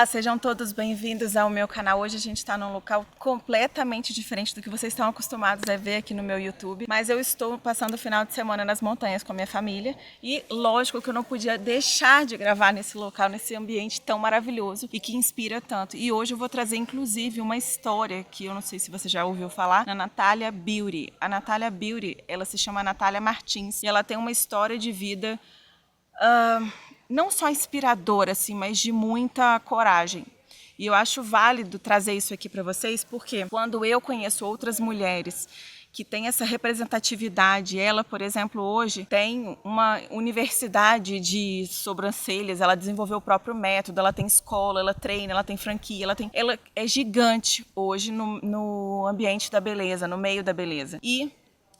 Olá, sejam todos bem-vindos ao meu canal. Hoje a gente está num local completamente diferente do que vocês estão acostumados a ver aqui no meu YouTube. Mas eu estou passando o final de semana nas montanhas com a minha família e lógico que eu não podia deixar de gravar nesse local, nesse ambiente tão maravilhoso e que inspira tanto. E hoje eu vou trazer inclusive uma história que eu não sei se você já ouviu falar, na Natália Beauty. A Natália Beauty, ela se chama Natália Martins e ela tem uma história de vida não só inspiradora, assim, mas de muita coragem. E eu acho válido trazer isso aqui para vocês, porque quando eu conheço outras mulheres que têm essa representatividade, ela, por exemplo, hoje tem uma universidade de sobrancelhas, ela desenvolveu o próprio método, ela tem escola, ela treina, ela tem franquia, ela é gigante hoje no ambiente da beleza, no meio da beleza. E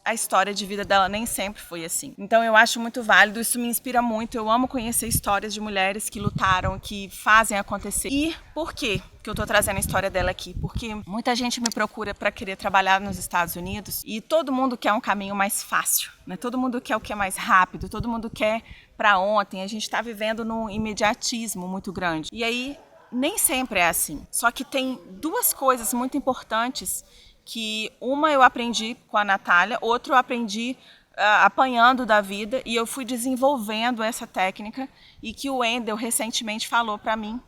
a história de vida dela nem sempre foi assim. Então eu acho muito válido, isso me inspira muito. Eu amo conhecer histórias de mulheres que lutaram, que fazem acontecer. E por quê que eu tô trazendo a história dela aqui? Porque muita gente me procura para querer trabalhar nos Estados Unidos e todo mundo quer um caminho mais fácil, né? Todo mundo quer o que é mais rápido, todo mundo quer para ontem. A gente está vivendo num imediatismo muito grande. E aí nem sempre é assim. Só que tem duas coisas muito importantes que uma eu aprendi com a Natália, outra eu aprendi apanhando da vida e eu fui desenvolvendo essa técnica e que o Wendel recentemente falou para mim.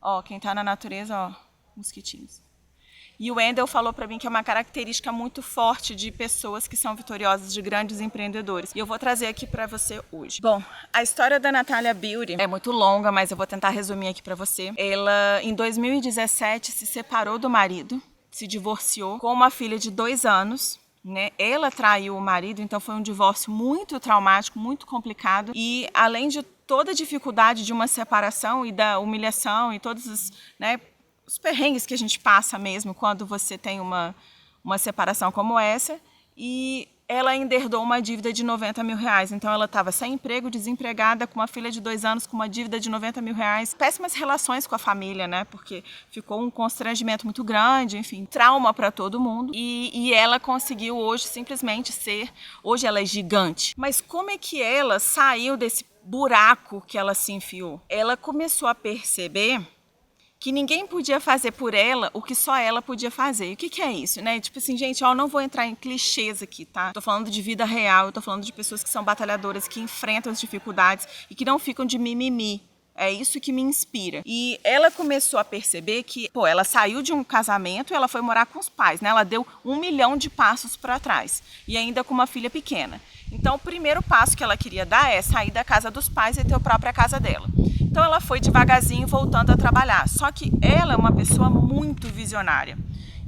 Ó, quem tá na natureza, ó, mosquitinhos. E o Wendel falou para mim que é uma característica muito forte de pessoas que são vitoriosas, de grandes empreendedores. E eu vou trazer aqui para você hoje. Bom, a história da Natália Beauty é muito longa, mas eu vou tentar resumir aqui para você. Ela, em 2017, se separou do marido, se divorciou com uma filha de 2 anos, né? Ela traiu o marido, então foi um divórcio muito traumático, muito complicado. E além de toda a dificuldade de uma separação e da humilhação e todos os, né, os perrengues que a gente passa mesmo quando você tem uma separação como essa, e ela ainda herdou uma dívida de 90 mil reais. Então ela estava sem emprego, desempregada, com uma filha de 2 anos, com uma dívida de 90 mil reais. Péssimas relações com a família, né? Porque ficou um constrangimento muito grande, enfim, trauma para todo mundo. E ela conseguiu hoje simplesmente ser... Hoje ela é gigante. Mas como é que ela saiu desse buraco que ela se enfiou? Ela começou a perceber que ninguém podia fazer por ela o que só ela podia fazer. E o que é isso, né? Tipo assim, gente, eu não vou entrar em clichês aqui, tá? Tô falando de vida real, eu tô falando de pessoas que são batalhadoras, que enfrentam as dificuldades e que não ficam de mimimi. É isso que me inspira. E ela começou a perceber que, pô, ela saiu de um casamento e ela foi morar com os pais, né? Ela deu 1 milhão de passos para trás e ainda com uma filha pequena. Então, o primeiro passo que ela queria dar é sair da casa dos pais e ter a própria casa dela. Então, ela foi devagarzinho voltando a trabalhar. Só que ela é uma pessoa muito visionária.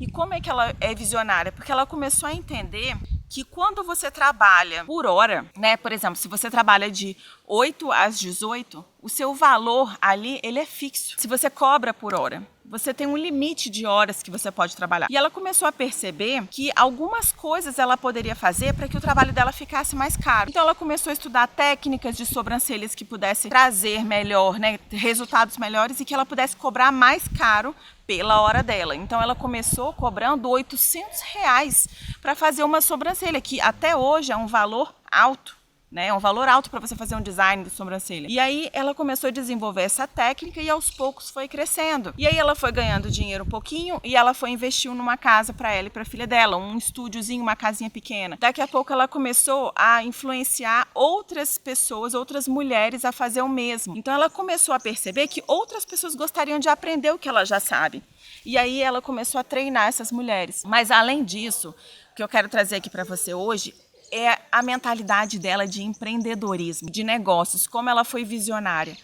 E como é que ela é visionária? Porque ela começou a entender que quando você trabalha por hora, né, por exemplo, se você trabalha de 8 às 18, o seu valor ali, ele é fixo. Se você cobra por hora, você tem um limite de horas que você pode trabalhar. E ela começou a perceber que algumas coisas ela poderia fazer para que o trabalho dela ficasse mais caro. Então ela começou a estudar técnicas de sobrancelhas que pudessem trazer melhor, né, resultados melhores e que ela pudesse cobrar mais caro pela hora dela. Então ela começou cobrando 800 reais para fazer uma sobrancelha, que até hoje é um valor alto, né? É um valor alto para você fazer um design de sobrancelha. E aí ela começou a desenvolver essa técnica e aos poucos foi crescendo. E aí ela foi ganhando dinheiro um pouquinho e ela foi investir numa casa para ela e para a filha dela, um estúdiozinho, uma casinha pequena. Daqui a pouco ela começou a influenciar outras pessoas, outras mulheres a fazer o mesmo. Então ela começou a perceber que outras pessoas gostariam de aprender o que ela já sabe. E aí ela começou a treinar essas mulheres. Mas além disso, o que eu quero trazer aqui para você hoje é a mentalidade dela de empreendedorismo, de negócios, como ela foi visionária.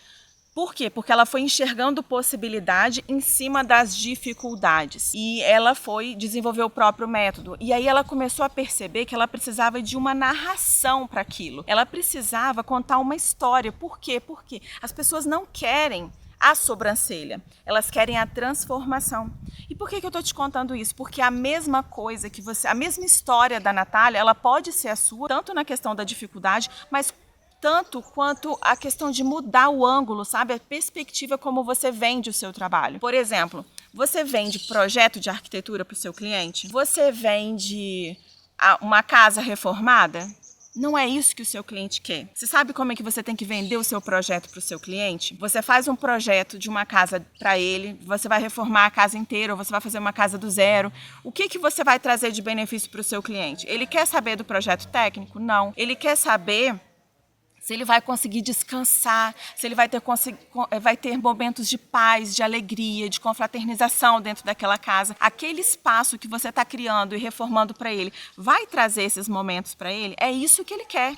Por quê? Porque ela foi enxergando possibilidade em cima das dificuldades. E ela foi desenvolver o próprio método. E aí ela começou a perceber que ela precisava de uma narração para aquilo. Ela precisava contar uma história. Por quê? Porque as pessoas não querem a sobrancelha, elas querem a transformação. E por que eu estou te contando isso? Porque a mesma coisa que você, a mesma história da Natália, ela pode ser a sua, tanto na questão da dificuldade, mas tanto quanto a questão de mudar o ângulo, sabe? A perspectiva como você vende o seu trabalho. Por exemplo, você vende projeto de arquitetura para o seu cliente? Você vende uma casa reformada? Não é isso que o seu cliente quer. Você sabe como é que você tem que vender o seu projeto para o seu cliente? Você faz um projeto de uma casa para ele, você vai reformar a casa inteira, ou você vai fazer uma casa do zero. O que você vai trazer de benefício para o seu cliente? Ele quer saber do projeto técnico? Não. Ele quer saber se ele vai conseguir descansar, se ele vai ter momentos de paz, de alegria, de confraternização dentro daquela casa. Aquele espaço que você está criando e reformando para ele, vai trazer esses momentos para ele? É isso que ele quer.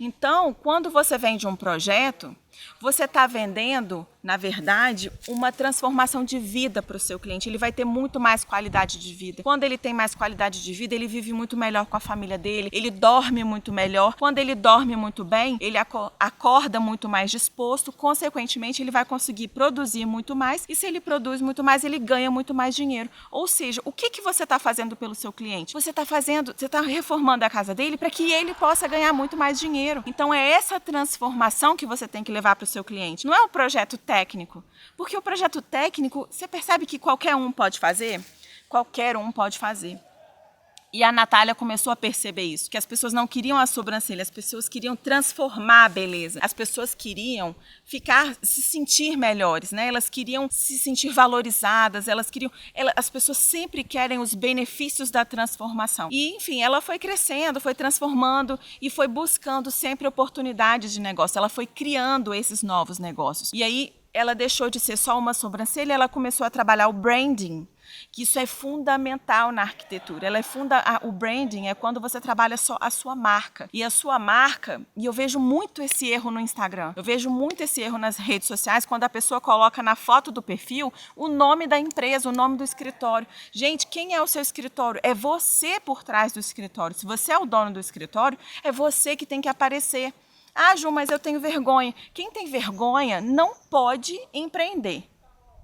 Então, quando você vende um projeto, você está vendendo, na verdade, uma transformação de vida para o seu cliente. Ele vai ter muito mais qualidade de vida. Quando ele tem mais qualidade de vida, ele vive muito melhor com a família dele, ele dorme muito melhor. Quando ele dorme muito bem, ele acorda muito mais disposto, consequentemente, ele vai conseguir produzir muito mais, e se ele produz muito mais, ele ganha muito mais dinheiro. Ou seja, o que você está fazendo pelo seu cliente? Você está reformando a casa dele para que ele possa ganhar muito mais dinheiro. Então, é essa transformação que você tem que levar para o seu cliente. Não é um projeto técnico, porque o projeto técnico, você percebe que qualquer um pode fazer? Qualquer um pode fazer. E a Natália começou a perceber isso, que as pessoas não queriam a sobrancelha, as pessoas queriam transformar a beleza, as pessoas queriam se sentir melhores, né? Elas queriam se sentir valorizadas, as pessoas sempre querem os benefícios da transformação. E, enfim, ela foi crescendo, foi transformando e foi buscando sempre oportunidades de negócio, ela foi criando esses novos negócios. E aí, ela deixou de ser só uma sobrancelha, ela começou a trabalhar o branding, que isso é fundamental na arquitetura. O branding é quando você trabalha só a sua marca. E a sua marca, e eu vejo muito esse erro no Instagram, eu vejo muito esse erro nas redes sociais, quando a pessoa coloca na foto do perfil o nome da empresa, o nome do escritório. Gente, quem é o seu escritório? É você por trás do escritório. Se você é o dono do escritório, é você que tem que aparecer. Ah, Ju, mas eu tenho vergonha. Quem tem vergonha não pode empreender.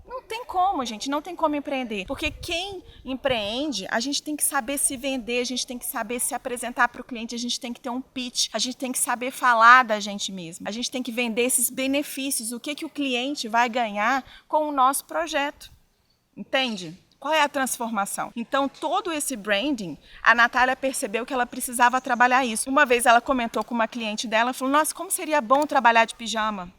Não tem como, gente, não tem como empreender. Porque quem empreende, a gente tem que saber se vender, a gente tem que saber se apresentar para o cliente, a gente tem que ter um pitch, a gente tem que saber falar da gente mesmo. A gente tem que vender esses benefícios, o que o cliente vai ganhar com o nosso projeto. Entende? Qual é a transformação? Então, todo esse branding, a Natália percebeu que ela precisava trabalhar isso. Uma vez ela comentou com uma cliente dela, falou, nossa, como seria bom trabalhar de pijama.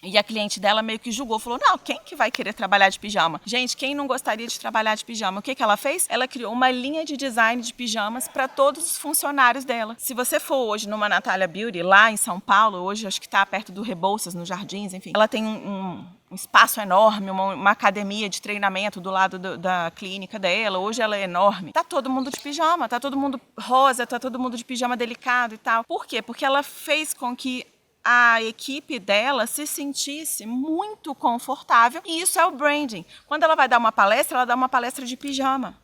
E a cliente dela meio que julgou, falou, não, quem que vai querer trabalhar de pijama? Gente, quem não gostaria de trabalhar de pijama? O que ela fez? Ela criou uma linha de design de pijamas para todos os funcionários dela. Se você for hoje numa Natália Beauty, lá em São Paulo, hoje acho que está perto do Rebouças, nos Jardins, enfim, ela tem um espaço enorme, uma academia de treinamento do lado da clínica dela. Hoje ela é enorme. Tá todo mundo de pijama, tá todo mundo rosa, tá todo mundo de pijama delicado e tal. Por quê? Porque ela fez com que a equipe dela se sentisse muito confortável, e isso é o branding. Quando ela vai dar uma palestra, ela dá uma palestra de pijama.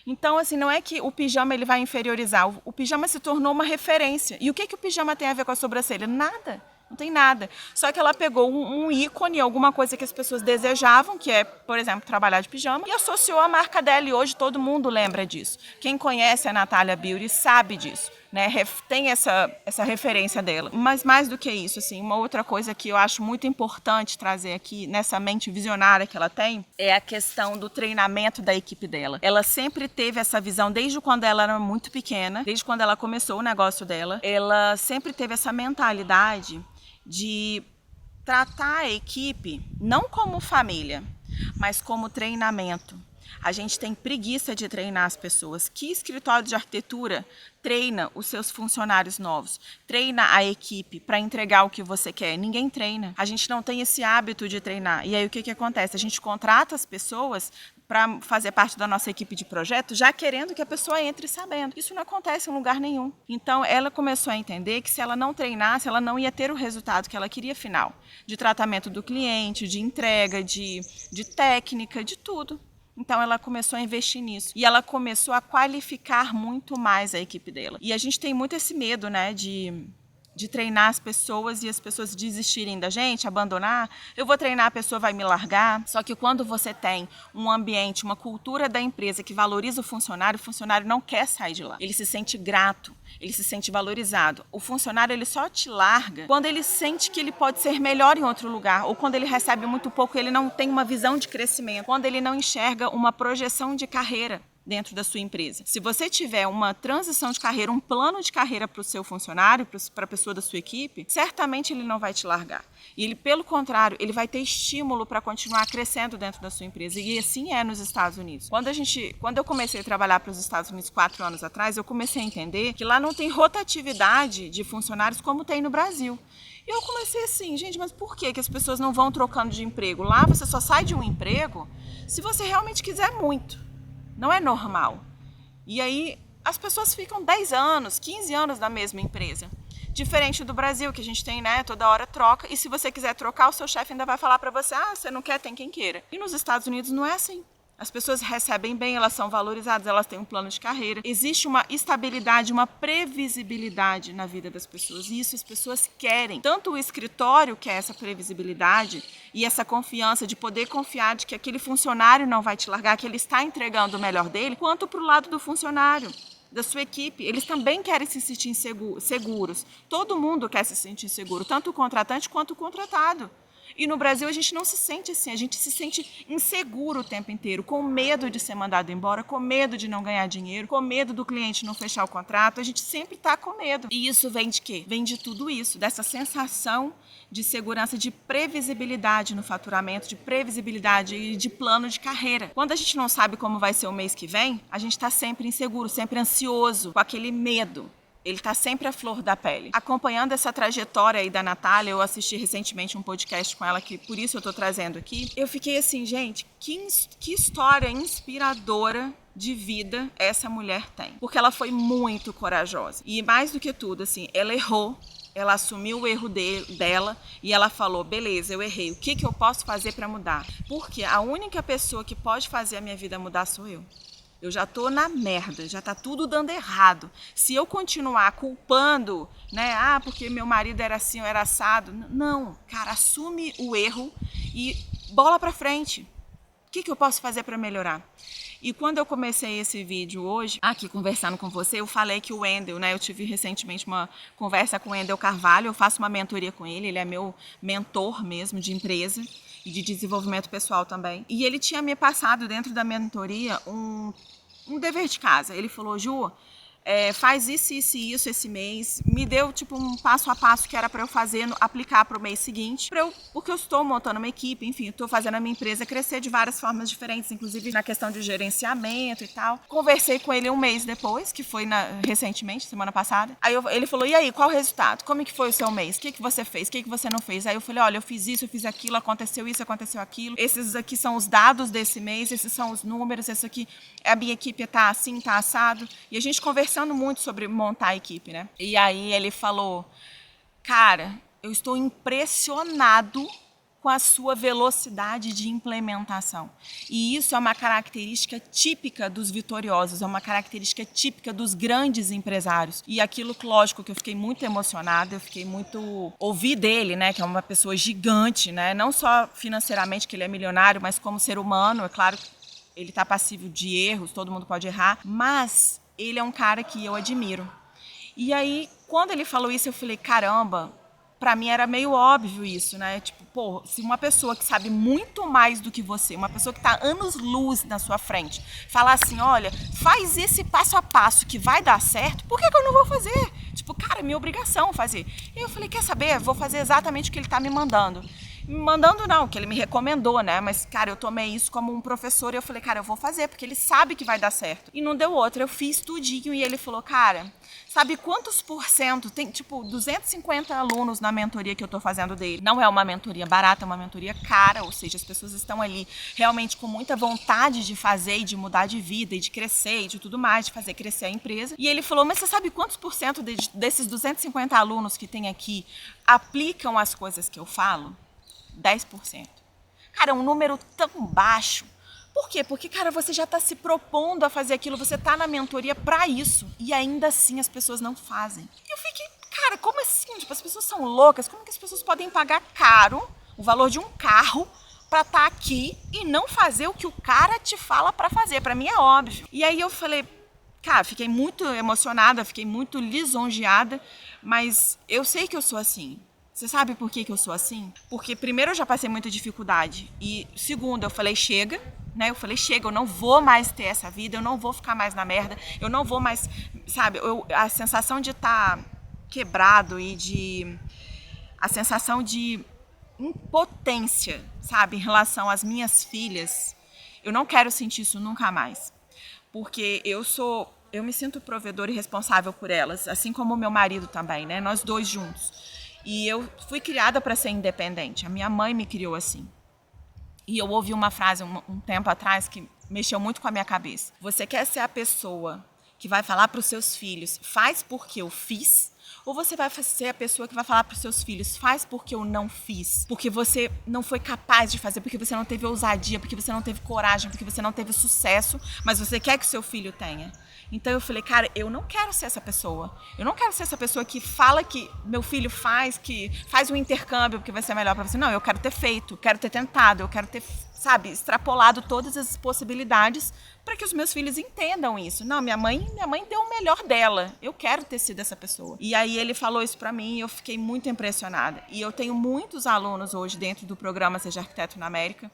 Então, assim, não é que o pijama ele vai inferiorizar, o pijama se tornou uma referência. E o que o pijama tem a ver com a sobrancelha? Nada. Não tem nada. Só que ela pegou um ícone, alguma coisa que as pessoas desejavam, que é, por exemplo, trabalhar de pijama, e associou a marca dela, e hoje todo mundo lembra disso. Quem conhece a Natália Beauty sabe disso, né? Tem essa referência dela. Mas mais do que isso, assim, uma outra coisa que eu acho muito importante trazer aqui nessa mente visionária que ela tem é a questão do treinamento da equipe dela. Ela sempre teve essa visão desde quando ela era muito pequena, desde quando ela começou o negócio dela, ela sempre teve essa mentalidade de tratar a equipe não como família, mas como treinamento. A gente tem preguiça de treinar as pessoas. Que escritório de arquitetura treina os seus funcionários novos? Treina a equipe para entregar o que você quer? Ninguém treina. A gente não tem esse hábito de treinar. E aí o que acontece? A gente contrata as pessoas para fazer parte da nossa equipe de projeto, já querendo que a pessoa entre sabendo. Isso não acontece em lugar nenhum. Então, ela começou a entender que se ela não treinasse, ela não ia ter o resultado que ela queria final. De tratamento do cliente, de entrega, de técnica, de tudo. Então, ela começou a investir nisso. E ela começou a qualificar muito mais a equipe dela. E a gente tem muito esse medo, né, de treinar as pessoas e as pessoas desistirem da gente, abandonar. Eu vou treinar, a pessoa vai me largar. Só que quando você tem um ambiente, uma cultura da empresa que valoriza o funcionário não quer sair de lá. Ele se sente grato, ele se sente valorizado. O funcionário ele só te larga quando ele sente que ele pode ser melhor em outro lugar, ou quando ele recebe muito pouco, ele não tem uma visão de crescimento, quando ele não enxerga uma projeção de carreira dentro da sua empresa. Se você tiver uma transição de carreira, um plano de carreira para o seu funcionário, para a pessoa da sua equipe, certamente ele não vai te largar. E ele, pelo contrário, ele vai ter estímulo para continuar crescendo dentro da sua empresa. E assim é nos Estados Unidos. Quando eu comecei a trabalhar para os Estados Unidos 4 anos atrás, eu comecei a entender que lá não tem rotatividade de funcionários como tem no Brasil. E eu comecei assim, gente, mas por que as pessoas não vão trocando de emprego? Lá você só sai de um emprego se você realmente quiser muito. Não é normal. E aí as pessoas ficam 10 anos, 15 anos na mesma empresa. Diferente do Brasil, que a gente tem, né, toda hora troca. E se você quiser trocar, o seu chefe ainda vai falar para você, você não quer, tem quem queira. E nos Estados Unidos não é assim. As pessoas recebem bem, elas são valorizadas, elas têm um plano de carreira. Existe uma estabilidade, uma previsibilidade na vida das pessoas. E isso as pessoas querem. Tanto o escritório quer essa previsibilidade e essa confiança de poder confiar de que aquele funcionário não vai te largar, que ele está entregando o melhor dele, quanto para o lado do funcionário, da sua equipe. Eles também querem se sentir seguros. Todo mundo quer se sentir seguro, tanto o contratante quanto o contratado. E no Brasil a gente não se sente assim, a gente se sente inseguro o tempo inteiro, com medo de ser mandado embora, com medo de não ganhar dinheiro, com medo do cliente não fechar o contrato, a gente sempre está com medo. E isso vem de quê? Vem de tudo isso, dessa sensação de segurança, de previsibilidade no faturamento, de previsibilidade e de plano de carreira. Quando a gente não sabe como vai ser o mês que vem, a gente está sempre inseguro, sempre ansioso, com aquele medo. Ele está sempre à flor da pele. Acompanhando essa trajetória aí da Natália, eu assisti recentemente um podcast com ela, que por isso eu estou trazendo aqui. Eu fiquei assim, gente, que história inspiradora de vida essa mulher tem. Porque ela foi muito corajosa. E mais do que tudo, assim, ela errou. Ela assumiu o erro dela e ela falou, beleza, eu errei. O que eu posso fazer para mudar? Porque a única pessoa que pode fazer a minha vida mudar sou eu. Eu já tô na merda, já tá tudo dando errado. Se eu continuar culpando, né, porque meu marido era assim ou era assado, não, cara, assume o erro e bola pra frente. O que eu posso fazer para melhorar? E quando eu comecei esse vídeo hoje, aqui conversando com você, eu falei que o Wendel, né, eu tive recentemente uma conversa com o Wendel Carvalho, eu faço uma mentoria com ele é meu mentor mesmo de empresa e de desenvolvimento pessoal também. E ele tinha me passado dentro da mentoria um dever de casa. Ele falou, Ju, faz isso esse mês. Me deu tipo um passo a passo que era para eu fazer, aplicar para o mês seguinte, porque eu estou montando uma equipe, enfim, estou fazendo a minha empresa crescer de várias formas diferentes, inclusive na questão de gerenciamento e tal. Conversei com ele um mês depois, que foi recentemente, semana passada. Aí ele falou, e aí, qual o resultado? Como é que foi o seu mês? O que você fez? O que você não fez? Aí eu falei, olha, eu fiz isso, eu fiz aquilo, aconteceu isso, aconteceu aquilo. Esses aqui são os dados desse mês, esses são os números, esse aqui, a minha equipe tá assim, tá assado. E a gente conversando muito sobre montar a equipe, né? E aí ele falou, cara, eu estou impressionado com a sua velocidade de implementação. E isso é uma característica típica dos vitoriosos, é uma característica típica dos grandes empresários. E aquilo, lógico, que eu fiquei muito emocionada, eu fiquei muito... Ouvi dele, né, que é uma pessoa gigante, né? Não só financeiramente, que ele é milionário, mas como ser humano, é claro que ele está passível de erros, todo mundo pode errar, mas ele é um cara que eu admiro. E aí, quando ele falou isso, eu falei, caramba, pra mim era meio óbvio isso, né? Tipo, pô, se uma pessoa que sabe muito mais do que você, uma pessoa que tá anos-luz na sua frente, falar assim, olha, faz esse passo a passo que vai dar certo, por que eu não vou fazer? Tipo, cara, é minha obrigação fazer. E eu falei, quer saber? Vou fazer exatamente o que ele tá me mandando. Me mandando não, que ele me recomendou, né? Mas, cara, eu tomei isso como um professor e eu falei, cara, eu vou fazer, porque ele sabe que vai dar certo. E não deu outra, eu fiz tudinho e ele falou, cara, sabe quantos %? Tem, tipo, 250 alunos na mentoria que eu tô fazendo dele. Não é uma mentoria barata, é uma mentoria cara, ou seja, as pessoas estão ali realmente com muita vontade de fazer e de mudar de vida e de crescer e de tudo mais, de fazer crescer a empresa. E ele falou, mas você sabe quantos % desses 250 alunos que tem aqui aplicam as coisas que eu falo? 10%. Cara, é um número tão baixo. Por quê? Porque, cara, você já está se propondo a fazer aquilo, você está na mentoria para isso. E ainda assim as pessoas não fazem. E eu fiquei, cara, como assim? Tipo, as pessoas são loucas? Como que as pessoas podem pagar caro o valor de um carro para estar aqui e não fazer o que o cara te fala para fazer? Para mim é óbvio. E aí eu falei, cara, fiquei muito emocionada, fiquei muito lisonjeada, mas eu sei que eu sou assim. Você sabe por que eu sou assim? Porque primeiro eu já passei muita dificuldade e segundo eu falei chega, né? Eu falei, chega, eu não vou mais ter essa vida, eu não vou ficar mais na merda, eu não vou mais, sabe, a sensação de estar quebrado e a sensação de impotência, sabe, em relação às minhas filhas, eu não quero sentir isso nunca mais, porque eu me sinto provedora e responsável por elas, assim como o meu marido também, né? Nós dois juntos. E eu fui criada para ser independente. A minha mãe me criou assim. E eu ouvi uma frase um tempo atrás que mexeu muito com a minha cabeça. Você quer ser a pessoa que vai falar para os seus filhos, faz porque eu fiz? Ou você vai ser a pessoa que vai falar para os seus filhos, faz porque eu não fiz, porque você não foi capaz de fazer, porque você não teve ousadia, porque você não teve coragem, porque você não teve sucesso, mas você quer que o seu filho tenha. Então eu falei, cara, eu não quero ser essa pessoa. Eu não quero ser essa pessoa que fala que meu filho que faz um intercâmbio porque vai ser melhor para você. Não, eu quero ter feito, quero ter tentado, eu quero ter, sabe, extrapolado todas as possibilidades para que os meus filhos entendam isso. Não, minha mãe deu o melhor dela. Eu quero ter sido essa pessoa. E aí ele falou isso para mim e eu fiquei muito impressionada. E eu tenho muitos alunos hoje dentro do programa Seja Arquiteto na América.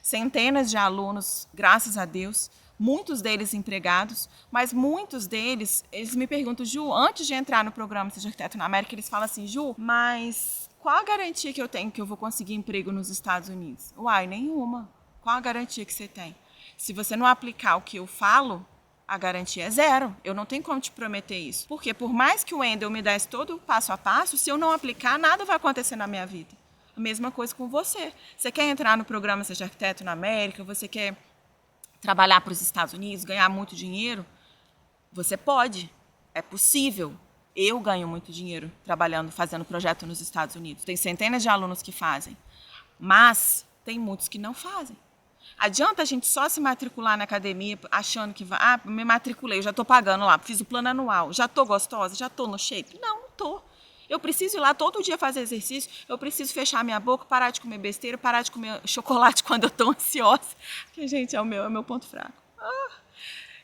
Centenas de alunos, graças a Deus. Muitos deles empregados, mas muitos deles, eles me perguntam, Ju, antes de entrar no programa Seja Arquiteto na América, eles falam assim, Ju, mas qual a garantia que eu tenho que eu vou conseguir emprego nos Estados Unidos? Uai, nenhuma. Qual a garantia que você tem? Se você não aplicar o que eu falo, a garantia é zero. Eu não tenho como te prometer isso. Porque por mais que o Wendel me desse todo o passo a passo, se eu não aplicar, nada vai acontecer na minha vida. A mesma coisa com você. Você quer entrar no programa Seja Arquiteto na América, você quer trabalhar para os Estados Unidos, ganhar muito dinheiro, você pode, é possível. Eu ganho muito dinheiro trabalhando, fazendo projeto nos Estados Unidos. Tem centenas de alunos que fazem, mas tem muitos que não fazem. Adianta a gente só se matricular na academia achando que vai, me matriculei, eu já estou pagando lá, fiz o plano anual, já estou gostosa, já estou no shape? Não estou. Eu preciso ir lá todo dia fazer exercício, eu preciso fechar minha boca, parar de comer besteira, parar de comer chocolate quando eu estou ansiosa, que, gente, é o meu ponto fraco.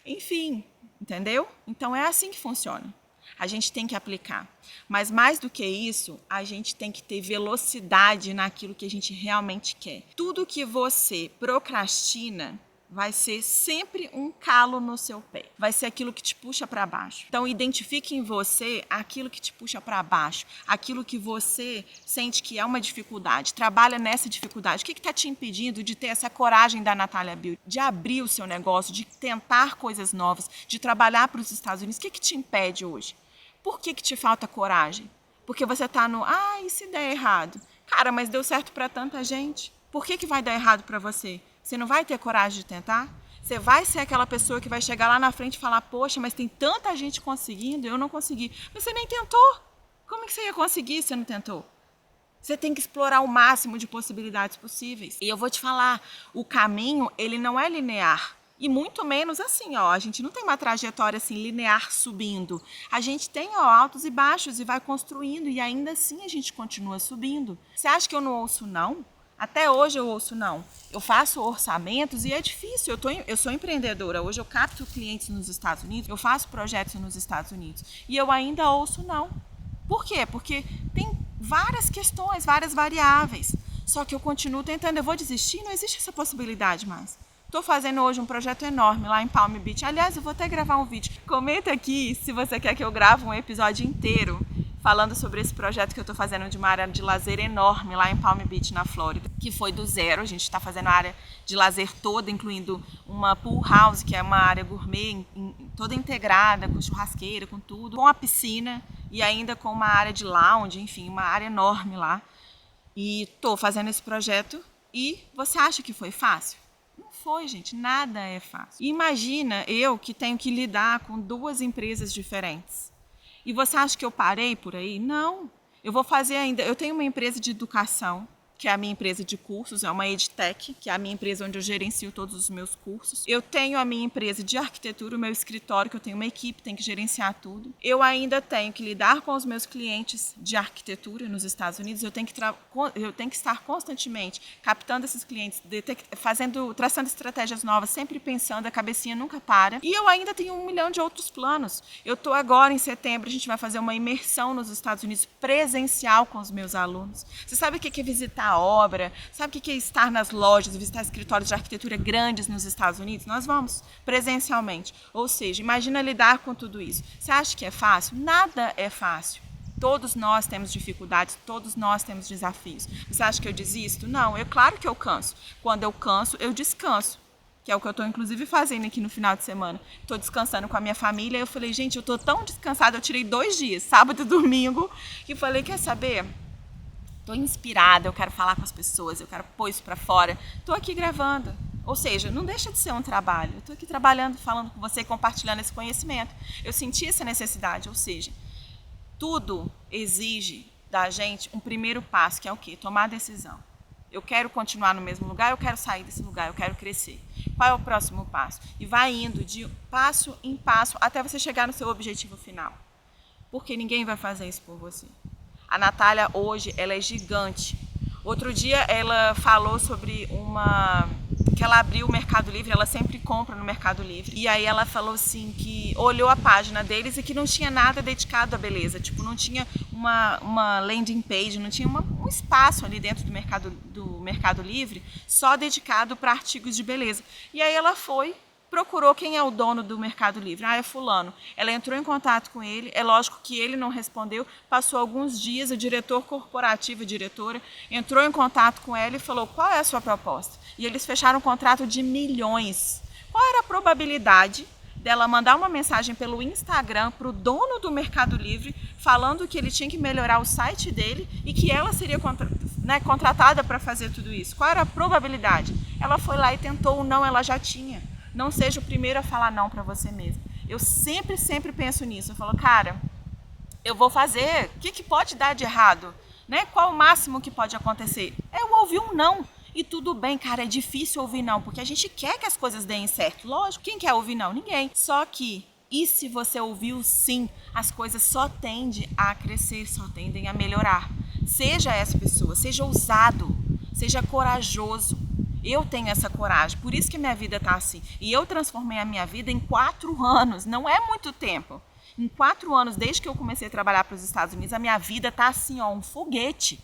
Enfim, entendeu? Então é assim que funciona. A gente tem que aplicar. Mas mais do que isso, a gente tem que ter velocidade naquilo que a gente realmente quer. Tudo que você procrastina vai ser sempre um calo no seu pé. Vai ser aquilo que te puxa para baixo. Então, identifique em você aquilo que te puxa para baixo, aquilo que você sente que é uma dificuldade. Trabalha nessa dificuldade. O que está te impedindo de ter essa coragem da Natália Beauty, de abrir o seu negócio, de tentar coisas novas, de trabalhar para os Estados Unidos? O que te impede hoje? Por que te falta coragem? Porque você está no, e se der errado? Cara, mas deu certo para tanta gente. Por que vai dar errado para você? Você não vai ter coragem de tentar? Você vai ser aquela pessoa que vai chegar lá na frente e falar, poxa, mas tem tanta gente conseguindo, eu não consegui. Mas você nem tentou. Como é que você ia conseguir se você não tentou? Você tem que explorar o máximo de possibilidades possíveis. E eu vou te falar, o caminho, ele não é linear. E muito menos assim, a gente não tem uma trajetória assim linear subindo. A gente tem altos e baixos e vai construindo e ainda assim a gente continua subindo. Você acha que eu não ouço não? Até hoje eu ouço não. Eu faço orçamentos e é difícil. Eu sou empreendedora. Hoje eu capto clientes nos Estados Unidos, eu faço projetos nos Estados Unidos e eu ainda ouço não. Por quê? Porque tem várias questões, várias variáveis. Só que eu continuo tentando. Eu vou desistir? Não existe essa possibilidade mais. Estou fazendo hoje um projeto enorme lá em Palm Beach. Aliás, eu vou até gravar um vídeo. Comenta aqui se você quer que eu grave um episódio inteiro falando sobre esse projeto que eu estou fazendo de uma área de lazer enorme lá em Palm Beach, na Flórida, que foi do zero. A gente está fazendo a área de lazer toda, incluindo uma pool house, que é uma área gourmet, toda integrada, com churrasqueira, com tudo, com a piscina e ainda com uma área de lounge, enfim, uma área enorme lá. E estou fazendo esse projeto e você acha que foi fácil? Não foi, gente, nada é fácil. Imagina eu que tenho que lidar com 2 empresas diferentes. E você acha que eu parei por aí? Não. Eu vou fazer ainda. Eu tenho uma empresa de educação, que é a minha empresa de cursos, é uma EdTech, que é a minha empresa onde eu gerencio todos os meus cursos. Eu tenho a minha empresa de arquitetura, o meu escritório, que eu tenho uma equipe, tenho que gerenciar tudo. Eu ainda tenho que lidar com os meus clientes de arquitetura nos Estados Unidos. Eu tenho que estar constantemente captando esses clientes, traçando estratégias novas, sempre pensando, a cabecinha nunca para. E eu ainda tenho 1 milhão de outros planos. Eu estou agora, em setembro, a gente vai fazer uma imersão nos Estados Unidos presencial com os meus alunos. Você sabe o que é visitar visitar obra, sabe o que é estar nas lojas, visitar escritórios de arquitetura grandes nos Estados Unidos? Nós vamos presencialmente. Ou seja, imagina lidar com tudo isso. Você acha que é fácil? Nada é fácil. Todos nós temos dificuldades, todos nós temos desafios. Você acha que eu desisto? Não, claro que eu canso. Quando eu canso, eu descanso. Que é o que eu estou, inclusive, fazendo aqui no final de semana. Estou descansando com a minha família. Eu falei, gente, eu estou tão descansada. Eu tirei 2 dias, sábado e domingo. E falei, quer saber? Estou inspirada, eu quero falar com as pessoas, eu quero pôr isso para fora. Estou aqui gravando. Ou seja, não deixa de ser um trabalho. Eu estou aqui trabalhando, falando com você, compartilhando esse conhecimento. Eu senti essa necessidade. Ou seja, tudo exige da gente um primeiro passo, que é o quê? Tomar a decisão. Eu quero continuar no mesmo lugar, eu quero sair desse lugar, eu quero crescer. Qual é o próximo passo? E vai indo de passo em passo até você chegar no seu objetivo final. Porque ninguém vai fazer isso por você. A Natália hoje, ela é gigante. Outro dia ela falou sobre que ela abriu o Mercado Livre, ela sempre compra no Mercado Livre. E aí ela falou assim que olhou a página deles e que não tinha nada dedicado à beleza. Tipo, não tinha uma landing page, não tinha um espaço ali dentro do Mercado Livre só dedicado para artigos de beleza. E aí ela procurou quem é o dono do Mercado Livre. É fulano. Ela entrou em contato com ele, é lógico que ele não respondeu, passou alguns dias, o diretor corporativo, a diretora, entrou em contato com ela e falou, qual é a sua proposta? E eles fecharam um contrato de milhões. Qual era a probabilidade dela mandar uma mensagem pelo Instagram para o dono do Mercado Livre, falando que ele tinha que melhorar o site dele e que ela seria contratada para fazer tudo isso? Qual era a probabilidade? Ela foi lá e tentou, não, ela já tinha. Não seja o primeiro a falar não para você mesmo. Eu sempre penso nisso. Eu falo, cara, eu vou fazer. O que pode dar de errado? Né? Qual o máximo que pode acontecer? Eu ouvi um não. E tudo bem, cara, é difícil ouvir não, porque a gente quer que as coisas deem certo. Lógico, quem quer ouvir não? Ninguém. Só que, e se você ouviu sim, as coisas só tendem a crescer, só tendem a melhorar. Seja essa pessoa, seja ousado, seja corajoso. Eu tenho essa coragem, por isso que minha vida está assim. E eu transformei a minha vida em 4 anos, não é muito tempo. Em 4 anos, desde que eu comecei a trabalhar para os Estados Unidos, a minha vida está assim, um foguete.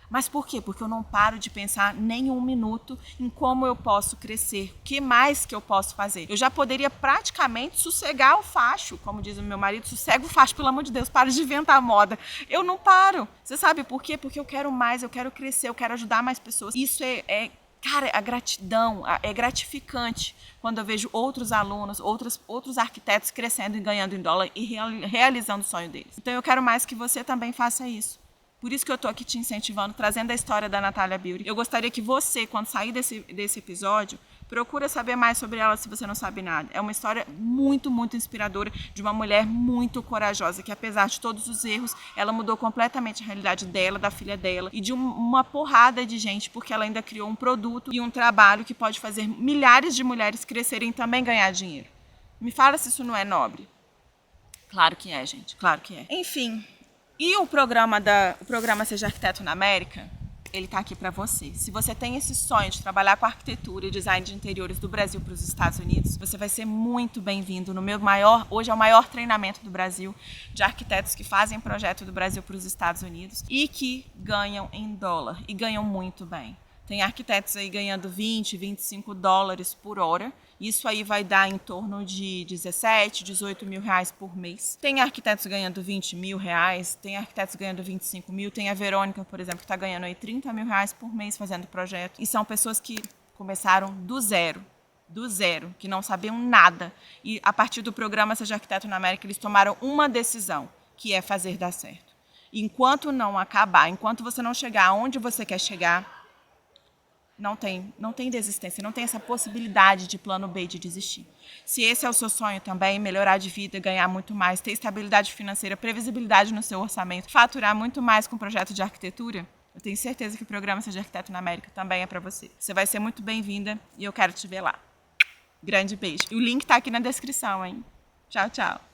Mas por quê? Porque eu não paro de pensar nem um minuto em como eu posso crescer, o que mais que eu posso fazer. Eu já poderia praticamente sossegar o facho, como diz o meu marido, sossega o facho, pelo amor de Deus, para de inventar moda. Eu não paro. Você sabe por quê? Porque eu quero mais, eu quero crescer, eu quero ajudar mais pessoas. Isso cara, a gratidão é gratificante quando eu vejo outros alunos, outros arquitetos crescendo e ganhando em dólar e realizando o sonho deles. Então eu quero mais que você também faça isso. Por isso que eu estou aqui te incentivando, trazendo a história da Natália Beauty. Eu gostaria que você, quando sair desse episódio, procura saber mais sobre ela se você não sabe nada. É uma história muito inspiradora de uma mulher muito corajosa, que apesar de todos os erros, ela mudou completamente a realidade dela, da filha dela e de uma porrada de gente, porque ela ainda criou um produto e um trabalho que pode fazer milhares de mulheres crescerem e também ganhar dinheiro. Me fala se isso não é nobre. Claro que é, gente, claro que é. Enfim, e o programa Seja Arquiteto na América, ele está aqui para você. Se você tem esse sonho de trabalhar com arquitetura e design de interiores do Brasil para os Estados Unidos, você vai ser muito bem-vindo no hoje é o maior treinamento do Brasil de arquitetos que fazem projeto do Brasil para os Estados Unidos e que ganham em dólar e ganham muito bem. Tem arquitetos aí ganhando 20, 25 dólares por hora. Isso aí vai dar em torno de 17, 18 mil reais por mês. Tem arquitetos ganhando 20 mil reais, tem arquitetos ganhando 25 mil. Tem a Verônica, por exemplo, que está ganhando aí 30 mil reais por mês fazendo projeto. E são pessoas que começaram do zero, que não sabiam nada. E a partir do programa Seja Arquiteto na América, eles tomaram uma decisão, que é fazer dar certo. Enquanto não acabar, enquanto você não chegar aonde você quer chegar, não tem desistência, não tem essa possibilidade de plano B de desistir. Se esse é o seu sonho também, melhorar de vida, ganhar muito mais, ter estabilidade financeira, previsibilidade no seu orçamento, faturar muito mais com o projeto de arquitetura, eu tenho certeza que o programa Seja Arquiteto na América também é para você. Você vai ser muito bem-vinda e eu quero te ver lá. Grande beijo. E o link está aqui na descrição, hein? Tchau, tchau.